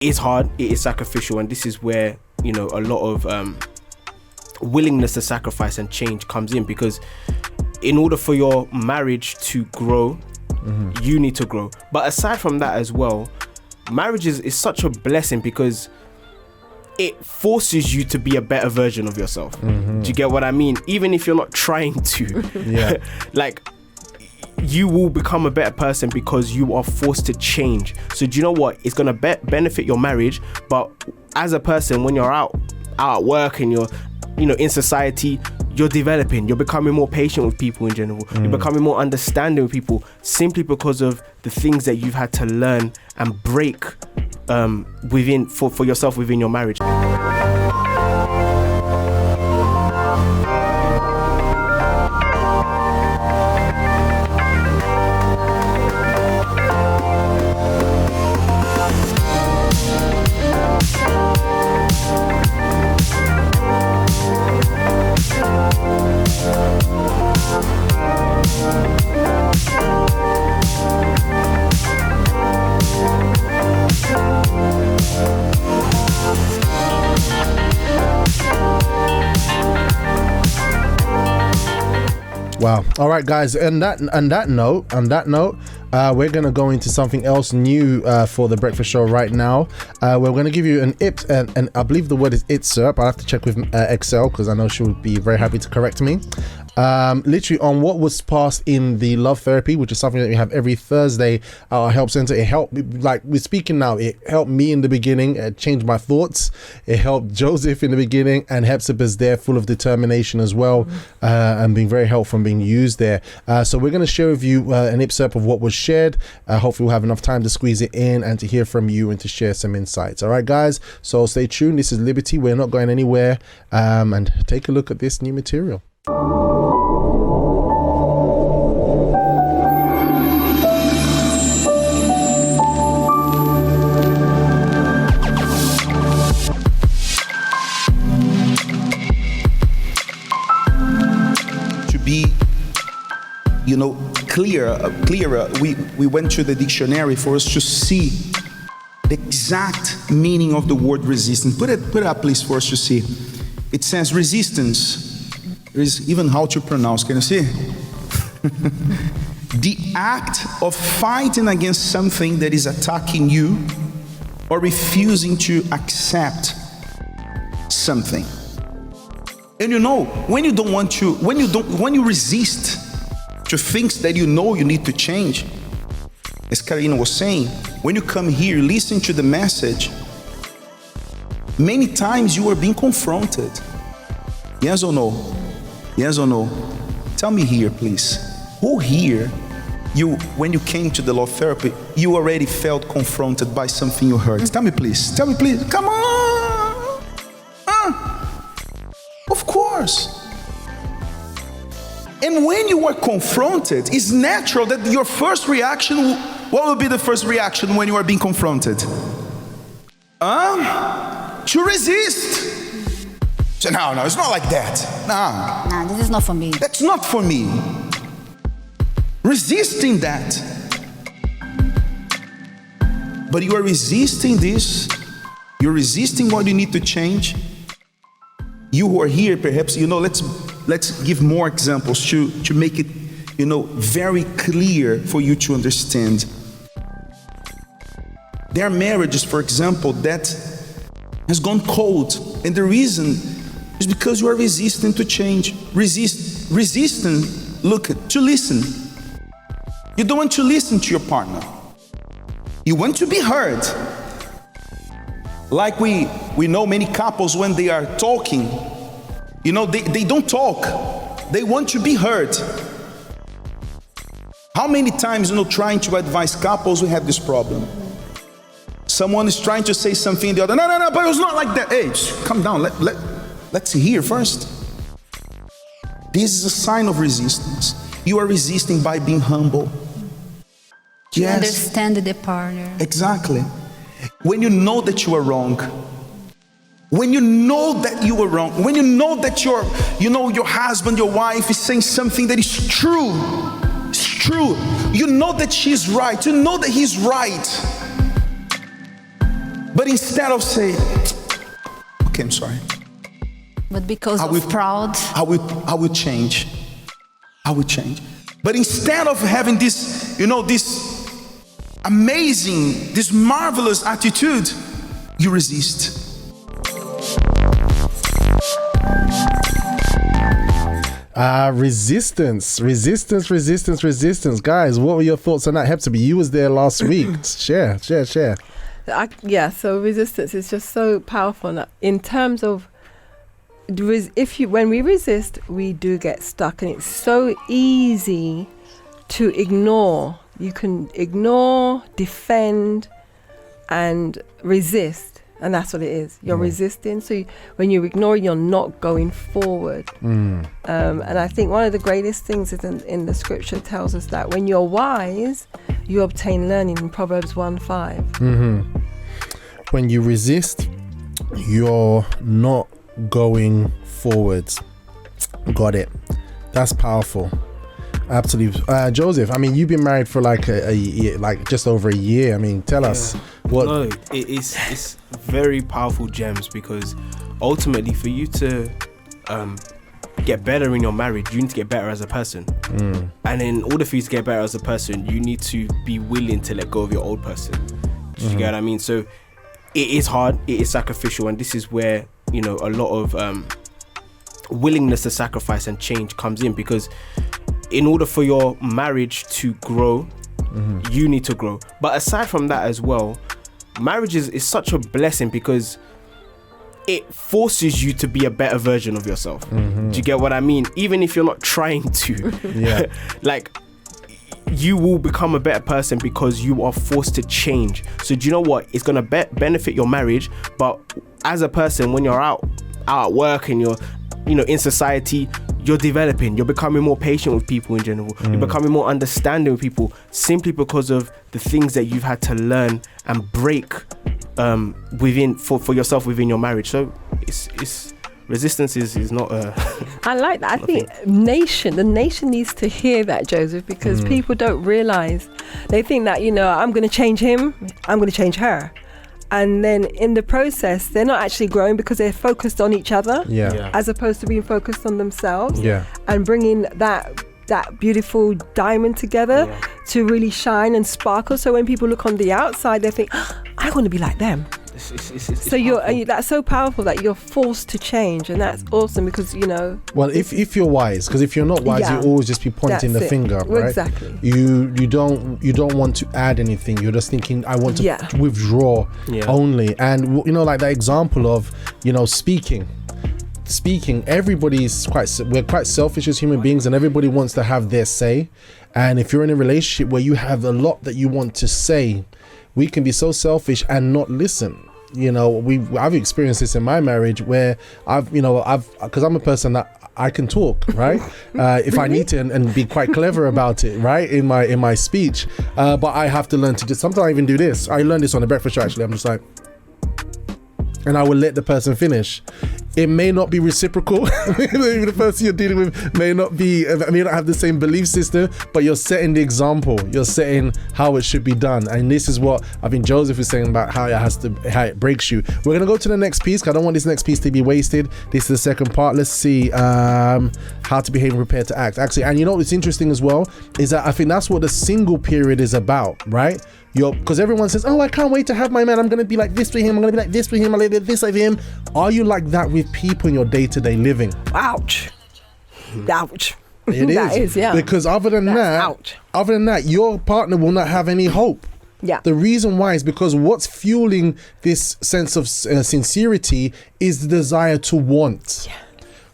is hard, it is sacrificial, and this is where, you know, a lot of willingness to sacrifice and change comes in, because in order for your marriage to grow, you need to grow. But aside from that as well, marriage is such a blessing because it forces you to be a better version of yourself. Do you get what I mean? Even if you're not trying to. Like, you will become a better person because you are forced to change. So do you know what? It's going to benefit your marriage, but as a person, when you're out at work and you're, you know, in society, you're developing, you're becoming more patient with people in general. You're becoming more understanding with people simply because of the things that you've had to learn and break within for yourself within your marriage. Wow. All right, guys. On that note, we're gonna go into something else new for the breakfast show right now. We're gonna give you an IP, and I believe the word is ITSERP. I have to check with Excel because I know she would be very happy to correct me. Literally on what was passed in the love therapy, which is something that we have every Thursday at our help center. It helped, like we're speaking now, it helped me in the beginning, it changed my thoughts. It helped Joseph in the beginning, and Hepzibah's there full of determination as well, and being very helpful and being used there. So we're going to share with you an excerpt of what was shared. Hopefully we'll have enough time to squeeze it in and to hear from you and to share some insights. All right, guys, so stay tuned. This is Liberty. We're not going anywhere, and take a look at this new material. You know, clearer. We went to the dictionary for us to see the exact meaning of the word resistance. Put it up, please, for us to see. It says resistance. There is even how to pronounce. Can you see? The act of fighting against something that is attacking you or refusing to accept something. And you know, when you resist to things that you know you need to change, as Karina was saying, when you come here, listen to the message, many times you are being confronted. Yes or no? Yes or no? Tell me here, please. Who here, when you came to the love therapy, you already felt confronted by something you heard? Tell me please. Come on. Of course. And when you are confronted, it's natural that your first reaction, what will be the first reaction when you are being confronted? To resist. So no, it's not like that. No, this is not for me. That's not for me. Resisting that. But you are resisting this. You're resisting what you need to change. You who are here, perhaps, you know, let's give more examples to make it, you know, very clear for you to understand. There are marriages, for example, that has gone cold, and the reason is because you are resistant to change. Resistant, to listen. You don't want to listen to your partner. You want to be heard. Like we know many couples, when they are talking, you know, they don't talk. They want to be heard. How many times, you know, trying to advise couples, we have this problem. Someone is trying to say something, the other, no, but it was not like that. Hey, calm down, let's hear first. This is a sign of resistance. You are resisting by being humble. Yes. Understand the partner. Exactly. When you know that you are wrong, when you know that you are wrong, when you know that your husband, your wife is saying something that is true, it's true. You know that she's right, you know that he's right. But instead of saying, okay, I'm sorry. But because of proud. I will change. I will change. But instead of having this, this amazing, this marvelous attitude, you resist. Resistance. Guys, what were your thoughts on that? Hepzibah, you was there last week. Share. So resistance is just so powerful in terms of when we resist, we do get stuck, and it's so easy to ignore. You can ignore, defend, and resist, and that's what it is. You're resisting. So when you ignore, you're not going forward. And I think one of the greatest things is in the scripture tells us that when you're wise, you obtain learning in Proverbs 1:5. When you resist, you're not going forwards. Got it. That's powerful. Absolutely. Joseph, I mean, you've been married for like a year, like just over a year. I mean, tell us what. No, it's very powerful gems, because ultimately for you to get better in your marriage, you need to get better as a person. And in order for you to get better as a person, you need to be willing to let go of your old person. Do you get what I mean? So it is hard, it is sacrificial, and this is where a lot of willingness to sacrifice and change comes in, because in order for your marriage to grow, you need to grow. But aside from that as well, marriage is such a blessing because it forces you to be a better version of yourself. Do you get what I mean? Even if you're not trying to. Like, you will become a better person because you are forced to change. So do you know what? It's going to benefit your marriage, but as a person, when you're out at work and you're in society, you're developing, you're becoming more patient with people in general. You're becoming more understanding with people, simply because of the things that you've had to learn and break within for yourself within your marriage. So it's resistance is not I like that. I think the nation needs to hear that, Joseph, because people don't realize. They think that I'm going to change him, I'm going to change her, and then in the process they're not actually growing because they're focused on each other, as opposed to being focused on themselves, and bringing that beautiful diamond together to really shine and sparkle. So when people look on the outside, they think, I want to be like them. So that's so powerful that you're forced to change, and that's awesome because Well, if you're wise, because if you're not wise, you always just be pointing the finger, right? Exactly. You don't want to add anything. You're just thinking, I want to withdraw only. And like that example of speaking. We're quite selfish as human beings, and everybody wants to have their say. And if you're in a relationship where you have a lot that you want to say, we can be so selfish and not listen. I've experienced this in my marriage where because I'm a person that I can talk, right? If I need to, and be quite clever about it, right? In my speech, but I have to learn to just. Sometimes I even do this. I learned this on the breakfast show. Actually, I'm just like, and I will let the person finish. It may not be reciprocal. Maybe the person you're dealing with may not have the same belief system, but you're setting the example. You're setting how it should be done. And this is what I think Joseph is saying about how it breaks you. We're going to go to the next piece, because I don't want this next piece to be wasted. This is the second part. Let's see how to behave and prepare to act. Actually, and what's interesting as well is that I think that's what the single period is about, right? Because everyone says, I can't wait to have my man, I'm going to be like this with him, I'm going to be like this with him, I'm going to be this with him. Are you like that with people in your day-to-day living? Ouch. It is, yeah. Because other than that, your partner will not have any hope. Yeah. The reason why is because what's fueling this sense of sincerity is the desire to want. Yeah.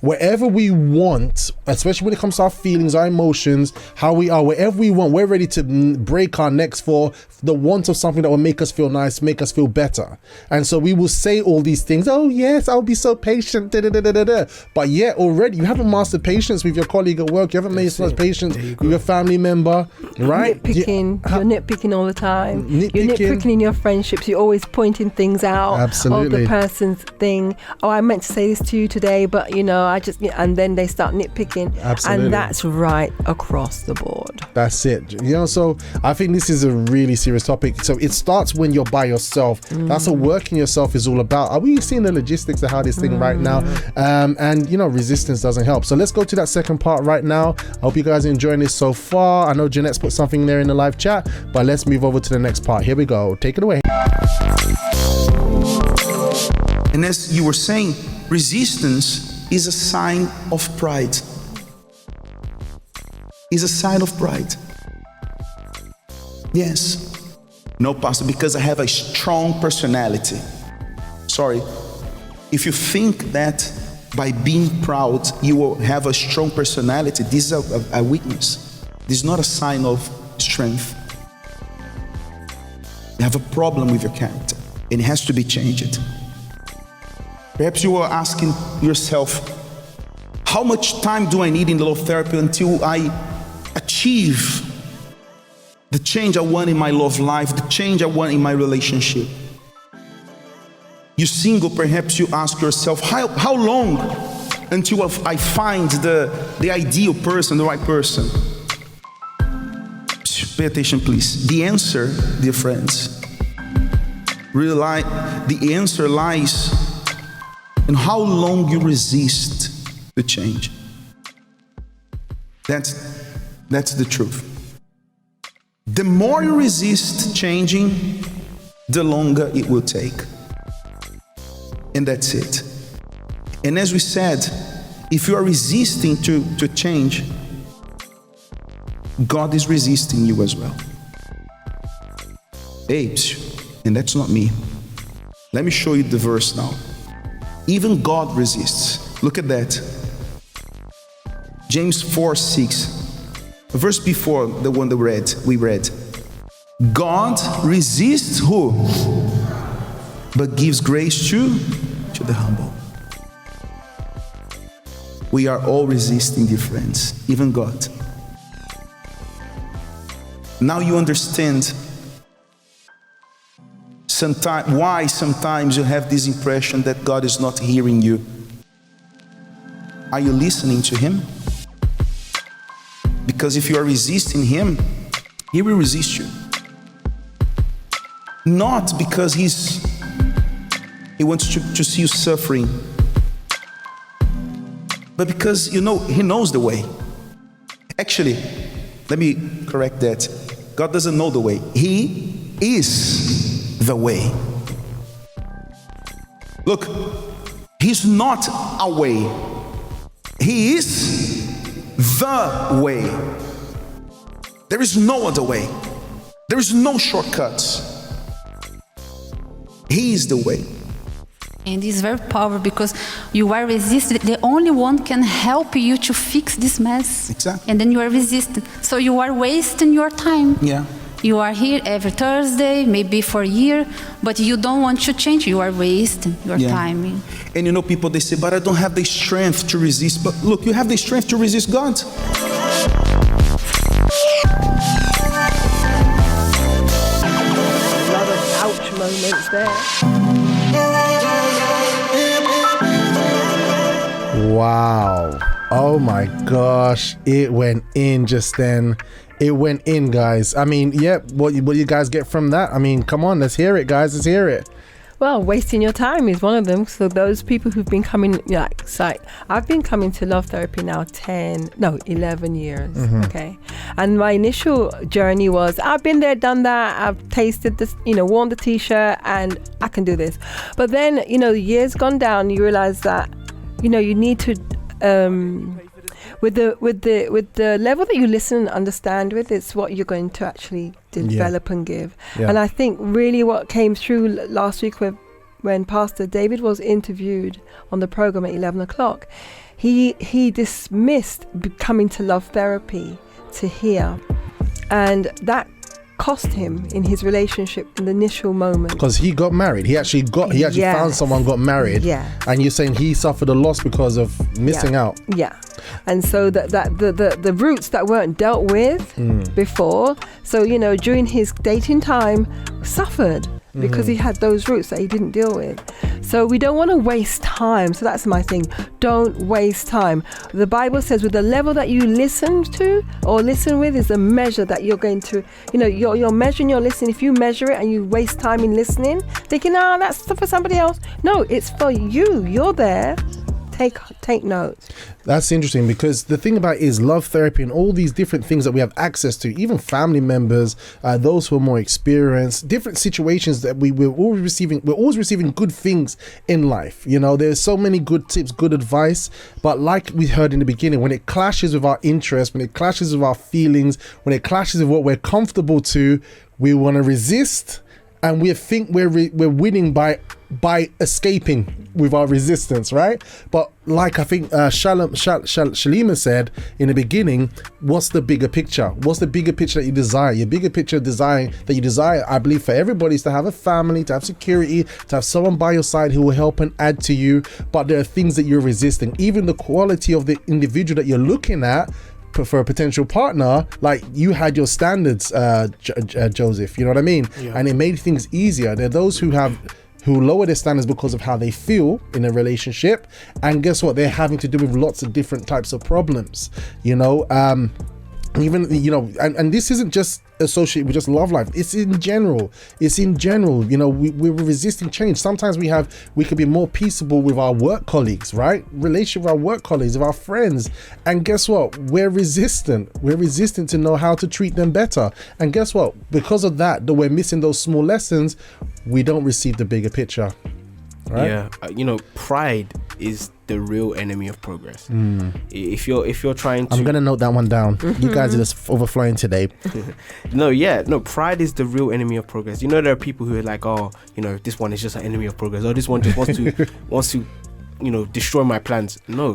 Wherever we want, especially when it comes to our feelings, our emotions, how we are, wherever we want, we're ready to break our necks for the want of something that will make us feel nice, make us feel better. And so we will say all these things. Oh yes, I'll be so patient. But yet already you haven't mastered patience with your colleague at work. You haven't mastered patience with your family member, right? You're nitpicking all the time. You're nitpicking in your friendships. You're always pointing things out. Absolutely. Of the person's thing. Oh, I meant to say this to you today, but I just, and then they start nitpicking. Absolutely. And that's right across the board. That's it. You know, so I think this is a really serious topic. So it starts when you're by yourself. That's what working yourself is all about. Are we seeing the logistics of how this thing right now? And you know, resistance doesn't help. So let's go to that second part right now. I hope you guys are enjoying this so far. I know Jeanette's put something there in the live chat, but let's move over to the next part. Here we go. Take it away. And as you were saying, resistance is a sign of pride. Is a sign of pride. Yes. No, Pastor, because I have a strong personality. Sorry. If you think that by being proud you will have a strong personality, this is a weakness. This is not a sign of strength. You have a problem with your character, and it has to be changed. Perhaps you are asking yourself, how much time do I need in love therapy until I achieve the change I want in my love life, the change I want in my relationship? You single, perhaps you ask yourself, how long until I find the ideal person, the right person? Pay attention, please. The answer, dear friends, the answer lies in how long you resist the change. That's the truth. The more you resist changing, the longer it will take. And that's it. And as we said, if you are resisting to change, God is resisting you as well. Hey, and that's not me. Let me show you the verse now. Even God resists. Look at that. James 4:6. A verse before the one that we read. God resists who? But gives grace to the humble. We are all resisting, dear friends, even God. Now you understand why sometimes you have this impression that God is not hearing you. Are you listening to Him? Because if you are resisting Him, He will resist you. Not because He wants to see you suffering, but because, you know, He knows the way. Actually, let me correct that. God doesn't know the way. He is the way. Look, He's not a way. He is the way. There is no other way. There is no shortcuts. He is the way. And it's very powerful because you are resistant. The only one can help you to fix this mess. Exactly. And then you are resistant. So you are wasting your time. Yeah. You are here every Thursday, maybe for a year, but you don't want to change. You are wasting your time. And you know, people, they say, but I don't have the strength to resist. But look, you have the strength to resist God. A lot of ouch moments there. Wow. Oh my gosh. It went in just then. It went in, guys. I mean, yeah, what you guys get from that? I mean, come on, let's hear it, guys. Let's hear it. Well, wasting your time is one of them. So those people who've been coming, I've been coming to love therapy now 11 years. Okay. And my initial journey was, I've been there, done that. I've tasted this, worn the t-shirt and I can do this. But then, the years gone down, you realize that, you need to, with the level that you listen and understand with, it's what you're going to actually develop and give. Yeah. And I think really what came through last week when Pastor David was interviewed on the program at 11 o'clock, he dismissed coming to love therapy to hear, and that cost him in his relationship in the initial moment, because he got married. He actually found someone, got married. Yeah. And you're saying he suffered a loss because of missing out. Yeah. And so that the roots that weren't dealt with before, so during his dating time, suffered. because he had those roots that he didn't deal with. So we don't want to waste time. So that's my thing. Don't waste time. The Bible says with the level that you listen to or listen with is a measure that you're going to, you're measuring your listening. If you measure it and you waste time in listening, thinking, that's for somebody else. No, it's for you. You're there. Take notes. That's interesting, because the thing about it is love therapy and all these different things that we have access to, even family members, those who are more experienced, different situations that we're always receiving good things in life. There's so many good tips, good advice, but like we heard in the beginning, when it clashes with our interests, when it clashes with our feelings, when it clashes with what we're comfortable to, we want to resist, and we think we're winning by escaping with our resistance, right? But like I think Shalima said in the beginning, what's the bigger picture? What's the bigger picture that you desire? Your bigger picture that you desire, I believe, for everybody is to have a family, to have security, to have someone by your side who will help and add to you. But there are things that you're resisting. Even the quality of the individual that you're looking at for a potential partner, like you had your standards, Joseph, you know what I mean? Yeah. And it made things easier. There are those who lower their standards because of how they feel in a relationship, and guess what? They're having to do with lots of different types of problems, even and this isn't just associated with just love life. It's in general. We're resisting change. Sometimes we could be more peaceable with our work colleagues, right? Relationship with our work colleagues, with our friends, and guess what? We're resistant to know how to treat them better. And guess what? Because of that we're missing those small lessons, we don't receive the bigger picture, right? Yeah. Pride is the real enemy of progress. If you're trying to, I'm gonna note that one down. You guys are just overflowing today. Pride is the real enemy of progress. There are people who are like, this one is just an enemy of progress, or this one just wants to destroy my plans. No,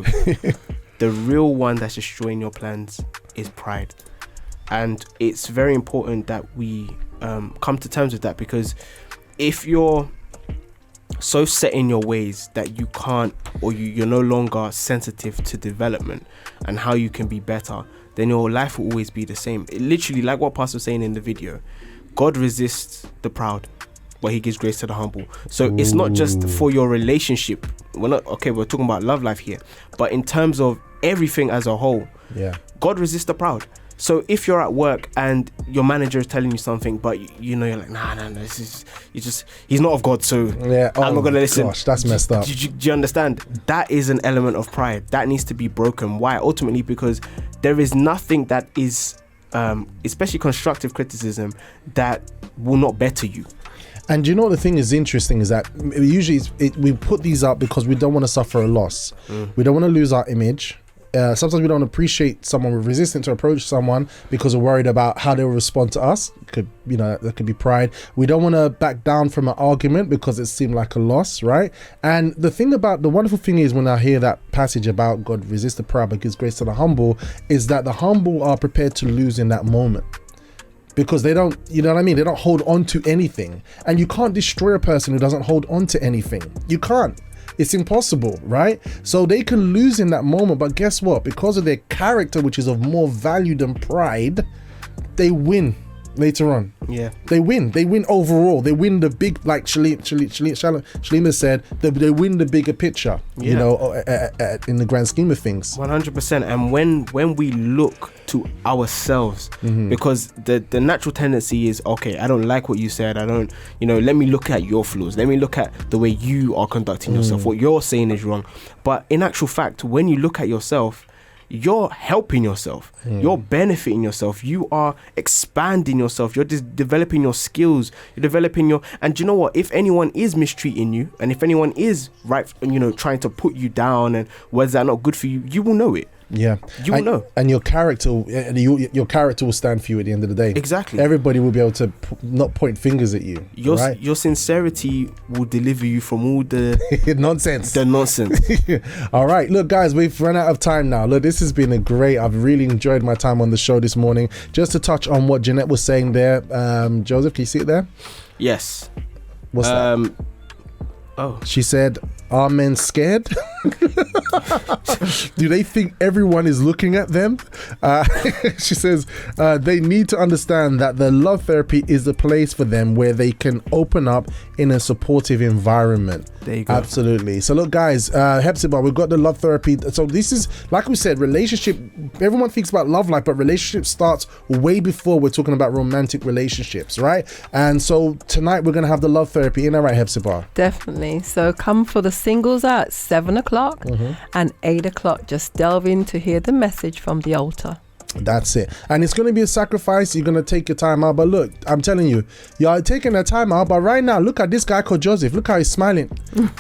the real one that's destroying your plans is pride. And it's very important that we come to terms with that, because if you're so set in your ways that you can't, or you're no longer sensitive to development and how you can be better, then your life will always be the same. It literally, like what Pastor was saying in the video, God resists the proud, but he gives grace to the humble. So it's not just for your relationship. We're talking about love life here, but in terms of everything as a whole, God resists the proud. So if you're at work and your manager is telling you something, but you're like, nah, he's not of God, so I'm not gonna listen. Gosh, that's messed up. Do you understand? That is an element of pride that needs to be broken. Why? Ultimately, because there is nothing that is, especially constructive criticism, that will not better you. And you know what the thing is interesting is that usually we put these up because we don't want to suffer a loss. We don't want to lose our image. Sometimes we don't appreciate someone. We're resistant to approach someone because we're worried about how they will respond to us. That could be pride. We don't want to back down from an argument because it seemed like a loss, right? And the wonderful thing is, when I hear that passage about God resists the proud but gives grace to the humble, is that the humble are prepared to lose in that moment. Because they don't, they don't hold on to anything. And you can't destroy a person who doesn't hold on to anything. You can't. It's impossible, right? So they can lose in that moment, but guess what? Because of their character, which is of more value than pride, they win later on. Yeah. They win overall. They win the big, like Shalima said, they win the bigger picture, in the grand scheme of things. 100%. And when we look to ourselves, because the natural tendency is, okay, I don't like what you said, I don't, let me look at your flaws, let me look at the way you are conducting yourself, what you're saying is wrong. But in actual fact, when you look at yourself, you're helping yourself, you're benefiting yourself, you are expanding yourself, you're developing your skills, you're developing and you know what, if anyone is mistreating you, and if anyone is trying to put you down, and words that are not good for you, you will know it. Yeah, you will know, and your character will stand for you at the end of the day. Exactly. Everybody will be able to not point fingers at you. Your sincerity will deliver you from all the nonsense. All right, look, guys, we've run out of time now. Look, this has been I've really enjoyed my time on the show this morning. Just to touch on what Jeanette was saying there, Joseph, can you see it there? Yes. What's that? Oh, she said, "Are men scared?" Do they think everyone is looking at them? She says they need to understand that the love therapy is the place for them where they can open up in a supportive environment. There you go. Absolutely. So look, guys, Hepzibah, we've got the love therapy. So this is, like we said, relationship. Everyone thinks about love life, but relationship starts way before we're talking about romantic relationships, right? And so tonight we're going to have the love therapy. Isn't that right, Hepzibah? Definitely. So come for the singles at 7 o'clock and 8 o'clock. Just delve in to hear the message from the altar. That's it. And it's going to be a sacrifice. You're going to take your time out. But look, I'm telling you, you're taking the time out. But right now, look at this guy called Joseph. Look how he's smiling.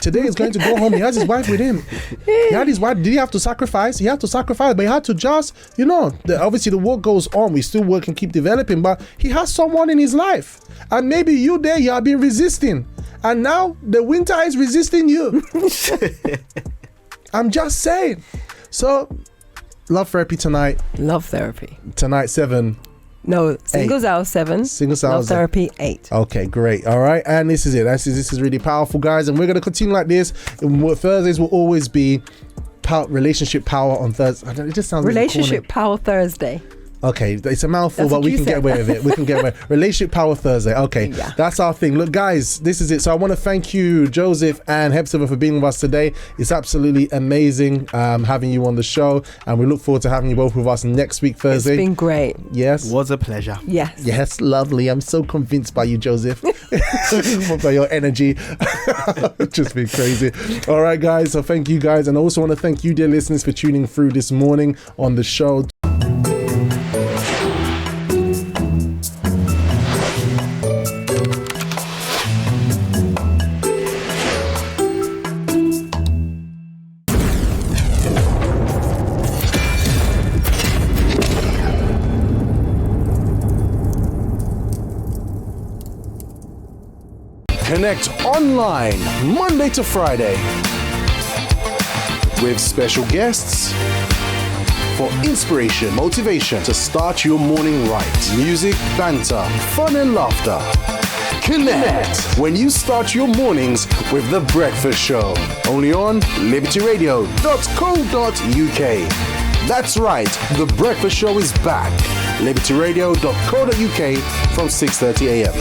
Today he's going to go home. He has his wife with him. He had his wife. Did he have to sacrifice? He had to sacrifice. But he had to just, obviously the work goes on. We still work and keep developing. But he has someone in his life. And maybe you there, you have been resisting. And now the winter is resisting you. I'm just saying. So, love therapy tonight. Love therapy. Tonight, 7. No, singles hour 7. Singles hour. Love therapy 8. Okay, great. All right. And this is it. This is really powerful, guys. And we're going to continue like this. Thursdays will always be relationship power on Thursday. It just sounds Relationship Power Thursday. Okay, it's a mouthful, That's but we can get away with it. We can get away. Relationship Power Thursday. Okay, Yeah. That's our thing. Look, guys, this is it. So I want to thank you, Joseph and Hepzibah, for being with us today. It's absolutely amazing having you on the show, and we look forward to having you both with us next week, Thursday. It's been great. Yes. Was a pleasure. Yes. Yes, lovely. I'm so convinced by you, Joseph. By your energy. Just been crazy. All right, guys. So thank you, guys. And I also want to thank you, dear listeners, for tuning through this morning on the show. Connect online Monday to Friday with special guests for inspiration, motivation to start your morning right. Music, banter, fun and laughter. Connect when you start your mornings with The Breakfast Show. Only on libertyradio.co.uk. That's right, The Breakfast Show is back. libertyradio.co.uk from 6:30 a.m.